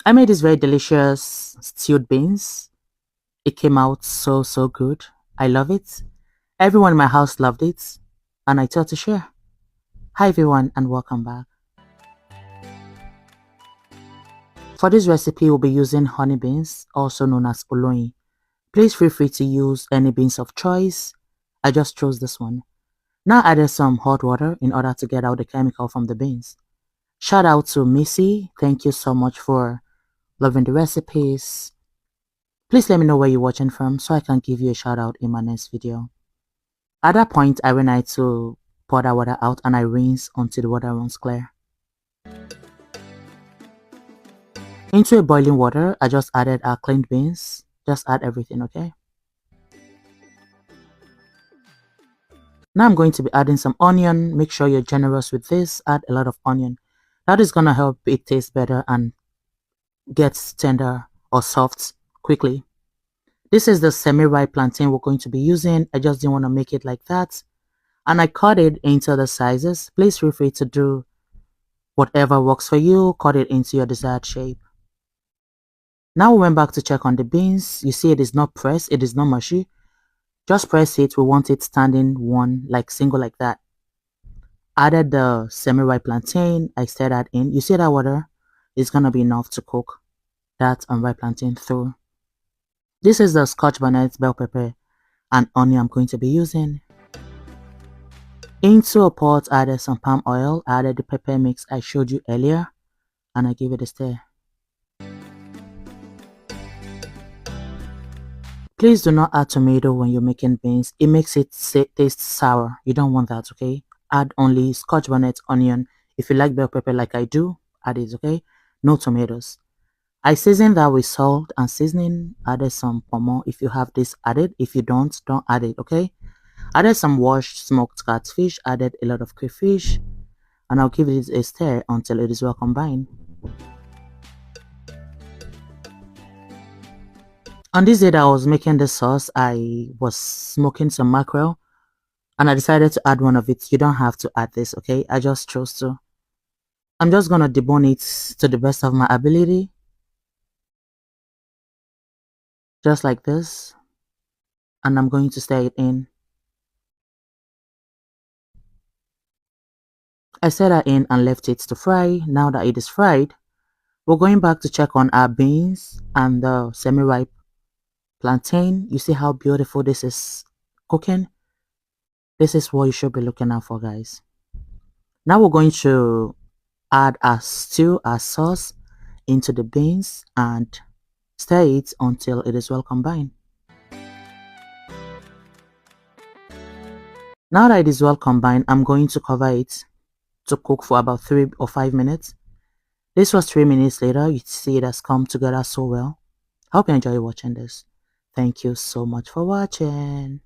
I made this very delicious stewed beans. It came out so good. I love it. Everyone in my house loved it, and I thought to share. Hi everyone and welcome back. For this recipe, we'll be using honey beans, also known as oloyin. Please feel free to use any beans of choice. I just chose this one. Now added some hot water in order to get out the chemical from the beans. Shout out to Missy. Thank you so much for loving the recipes. Please let me know where you're watching from so I can give you a shout out in my next video. At that point, I went out to pour that water out and I rinse until the water runs clear. Into a boiling water, I just added our cleaned beans. Just add everything, okay? Now I'm going to be adding some onion. Make sure you're generous with this. Add a lot of onion. That is going to help it taste better and gets tender or soft quickly. This is the semi-ripe plantain we're going to be using. I just didn't want to make it like that. And I cut it into the sizes. Please feel free to do whatever works for you. Cut it into your desired shape. Now we went back to check on the beans. You see it is not pressed. It is not mushy. Just press it. We want it standing one, like single like that. Added the semi-ripe plantain. I stirred that in. You see that water is going to be enough to cook that unripe plantain through. This is the Scotch bonnet, bell pepper, and onion I'm going to be using. Into a pot, added some palm oil, added the pepper mix I showed you earlier, and I give it a stir. Please do not add tomato when you're making beans. It makes it taste sour. You don't want that, okay? Add only Scotch bonnet, onion. If you like bell pepper like I do, add it, okay? No tomatoes. I seasoned that with salt and seasoning. Added some pomo. If you have this, add it. If you don't add it, okay? Added some washed smoked catfish. Added a lot of crayfish. And I'll give it a stir until it is well combined. On this day that I was making the sauce, I was smoking some mackerel. And I decided to add one of it. You don't have to add this, okay? I just chose to. I'm just going to debone it to the best of my ability. Just like this. And I'm going to stir it in. I set that in and left it to fry. Now that it is fried, we're going back to check on our beans and the semi-ripe plantain. You see how beautiful this is cooking? This is what you should be looking out for, guys. Now we're going to add our stew, our sauce into the beans and stir it until it is well combined. Now that it is well combined, I'm going to cover it to cook for about 3 or 5 minutes. This was 3 minutes later. You see it has come together so well. I hope you enjoy watching this. Thank you so much for watching.